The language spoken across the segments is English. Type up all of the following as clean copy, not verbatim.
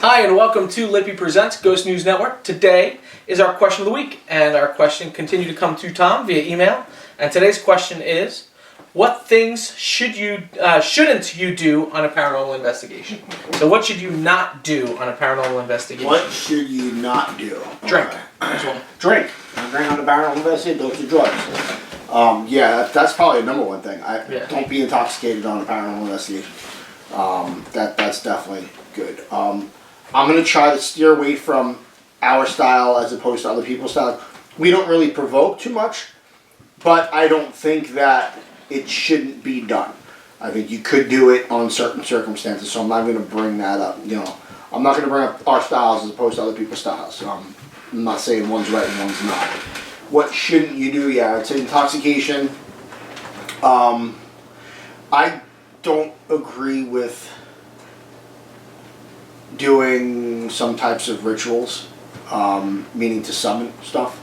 Hi, and welcome to Lippy Presents Ghost News Network. Today is our question of the week, and our question continued to come to Tom via email. And today's question is, what things shouldn't you do on a paranormal investigation? So what should you not do on a paranormal investigation? What should you not do? Drink. Okay. Drink. Drink on a paranormal investigation, don't do drugs. That's probably the number one thing. Don't be intoxicated on a paranormal investigation. That's definitely good. I'm going to try to steer away from our style as opposed to other people's style. We don't really provoke too much, but I don't think that it shouldn't be done. I think you could do it on certain circumstances, so I'm not going to bring that up. I'm not going to bring up our styles as opposed to other people's styles. I'm not saying one's right and one's not. What shouldn't you do? Yeah, it's intoxication. I don't agree with doing some types of rituals, meaning to summon stuff.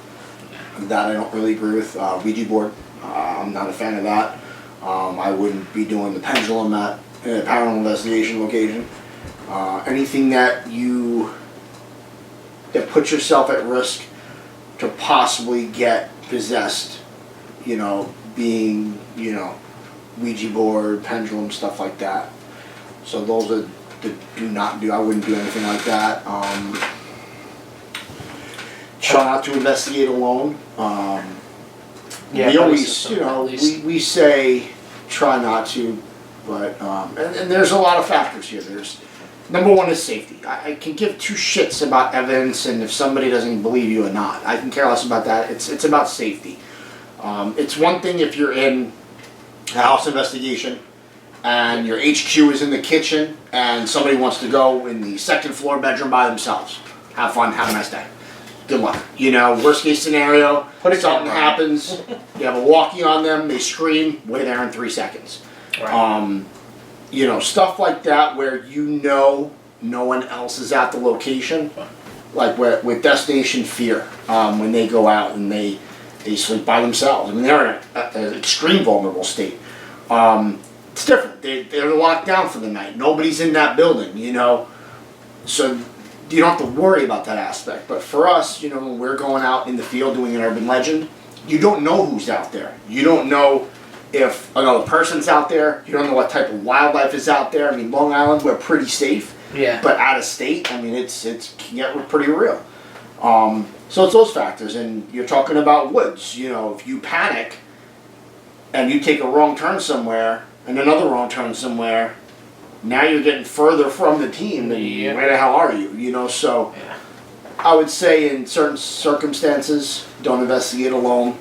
That I don't really agree with. Ouija board, I'm not a fan of that. I wouldn't be doing the pendulum at a paranormal investigation location. Anything that puts yourself at risk to possibly get possessed, being, Ouija board, pendulum, stuff like that. So those are I wouldn't do anything like that. Try not to investigate alone. We always, we say try not to, but and there's a lot of factors here. There's number one is safety. I can give two shits about evidence and if somebody doesn't believe you or not. I can care less about that. It's about safety. It's one thing if you're in a house investigation and your HQ is in the kitchen and somebody wants to go in the second floor bedroom by themselves. Have fun, have a nice day. Good luck. Worst case scenario, something happens, you have a walkie on them, they scream, we're there in 3 seconds. Right. Stuff like that where no one else is at the location. Like with Destination Fear, when they go out and they sleep by themselves. I mean, they're in an extreme vulnerable state. It's different. They're locked down for the night. Nobody's in that building, So you don't have to worry about that aspect. But for us, when we're going out in the field doing an urban legend, you don't know who's out there. You don't know if another person's out there. You don't know what type of wildlife is out there. I mean, Long Island, we're pretty safe. Yeah. But out of state, I mean, it can get pretty real. So it's those factors. And you're talking about woods. If you panic and you take a wrong turn somewhere and another wrong turn somewhere, now you're getting further from the team than where the hell are you? So I would say in certain circumstances, don't investigate alone.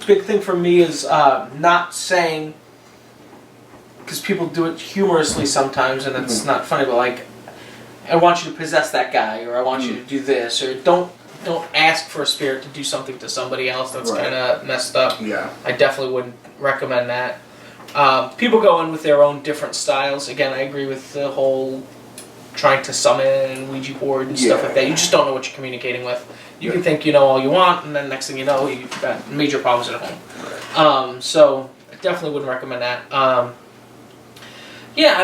Big thing for me is not saying, because people do it humorously sometimes and it's not funny, but like, I want you to possess that guy, or I want you to do this, or don't ask for a spirit to do something to somebody else that's kind of messed up. Yeah. I definitely wouldn't recommend that. People go in with their own different styles. Again, I agree with the whole trying to summon and Ouija board and stuff like that. You just don't know what you're communicating with. You can think you know all you want, and then next thing you know, you've got major problems at home. So I definitely wouldn't recommend that. I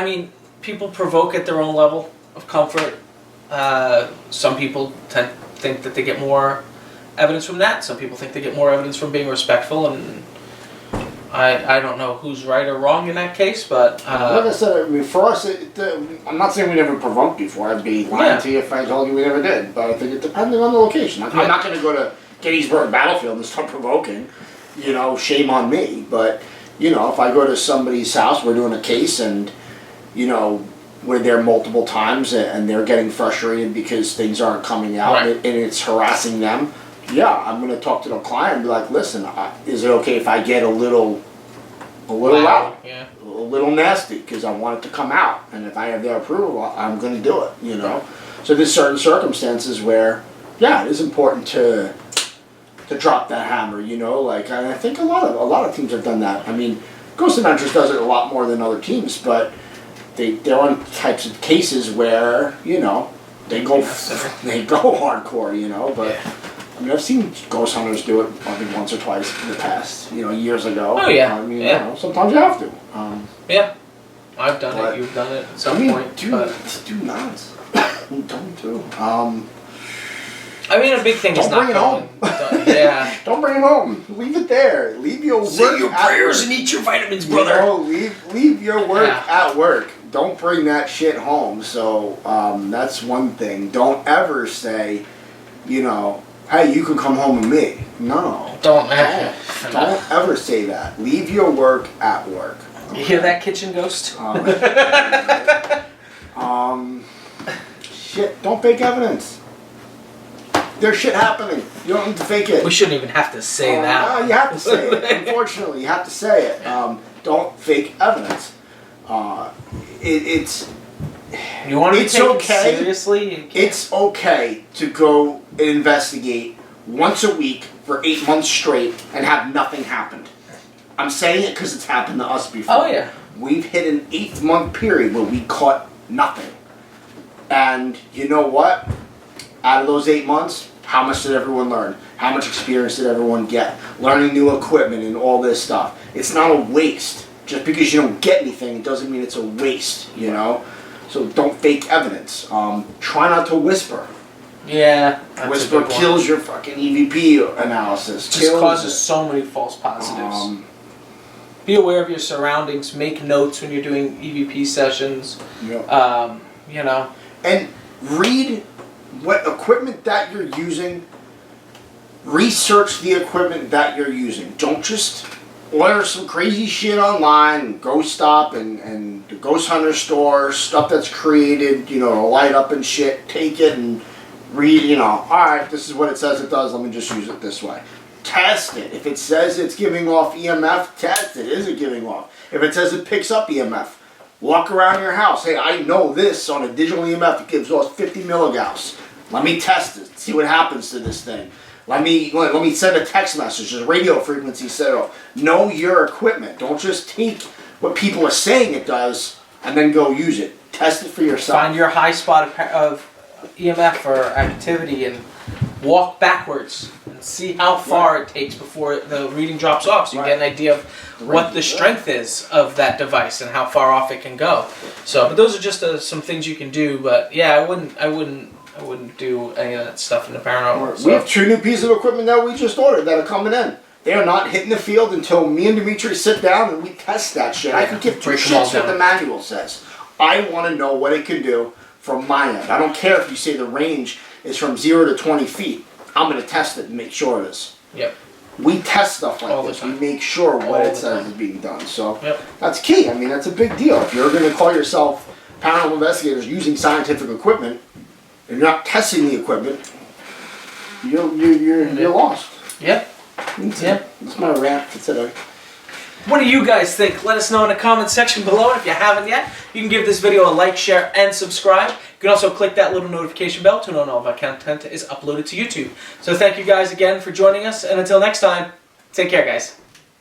mean, people provoke at their own level of comfort. Some people think that they get more evidence from that. Some people think they get more evidence from being respectful, and I don't know who's right or wrong in that case, but like I said, I mean, for us, I'm not saying we never provoked before. I'd be lying to you if I told you we never did. But I think it depends on the location. I'm not going to go to Gettysburg Battlefield and start provoking. Shame on me. But if I go to somebody's house, we're doing a case, and we're there multiple times, and they're getting frustrated because things aren't coming out, and it's harassing them. I'm going to talk to the client and be like, listen, is it okay if I get a little loud, a little nasty, because I want it to come out, and if I have their approval, I'm going to do it, So there's certain circumstances where, it is important to drop that hammer, like, and I think a lot of teams have done that. I mean, Ghost Adventures does it a lot more than other teams, but they're on types of cases where, they go hardcore, but I mean, I've seen ghost hunters do it, I think, once or twice in the past, years ago. Oh, yeah. I mean, sometimes you have to. I've done it. You've done it at some point. Do not. Don't do. I mean, a big thing is not bring it home. Yeah. Don't bring it home. Leave it there. Leave your work. Say your prayers and eat your vitamins, brother. Leave your work at work. Don't bring that shit home. So that's one thing. Don't ever say, hey, you can come home with me. No. Don't ever say that. Leave your work at work. Okay? You hear that, kitchen ghost? Shit. Don't fake evidence. There's shit happening. You don't need to fake it. We shouldn't even have to say that. No, you have to say it. Unfortunately, you have to say it. Don't fake evidence. It's. You want to be taken okay. seriously? It's okay to go and investigate once a week for 8 months straight and have nothing happened. I'm saying it because it's happened to us before. Oh yeah. We've hit an 8-month period where we caught nothing. And you know what? Out of those 8 months, how much did everyone learn? How much experience did everyone get? Learning new equipment and all this stuff. It's not a waste. Just because you don't get anything doesn't mean it's a waste, So don't fake evidence. Try not to whisper. Yeah. Whisper kills your fucking EVP analysis. Just causes so many false positives. Be aware of your surroundings. Make notes when you're doing EVP sessions. Yeah. And read what equipment that you're using. Research the equipment that you're using. Don't just order some crazy shit online, Ghost Stop and the Ghost Hunter store, stuff that's created, to light up and shit. Take it and read, alright, this is what it says it does, let me just use it this way. Test it. If it says it's giving off EMF, test it. Is it giving off? If it says it picks up EMF, walk around your house. Hey, I know this on a digital EMF, it gives off 50 milligauss. Let me test it, see what happens to this thing. Let me send a text message, just radio frequency set off. Know your equipment. Don't just take what people are saying it does and then go use it. Test it for yourself. Find your high spot of EMF or activity and walk backwards and see how far it takes before the reading drops off, so you get an idea of what the strength is of that device and how far off it can go. So, but those are just some things you can do. But yeah, I wouldn't do any of that stuff in the paranormal. So. We have 2 new pieces of equipment that we just ordered that are coming in. They are not hitting the field until me and Dimitri sit down and we test that shit. I can give 2 shits what the manual says. I want to know what it can do from my end. I don't care if you say the range is from 0 to 20 feet. I'm going to test it and make sure it is. Yep. We test stuff like this. We make sure what it says is being done. So that's key. I mean, that's a big deal. If you're going to call yourself paranormal investigators using scientific equipment, and you're not testing the equipment, you're lost. Yep. That's my rant for today. What do you guys think? Let us know in the comment section below. And if you haven't yet, you can give this video a like, share, and subscribe. You can also click that little notification bell to know when all of our content is uploaded to YouTube. So thank you guys again for joining us, and until next time, take care, guys.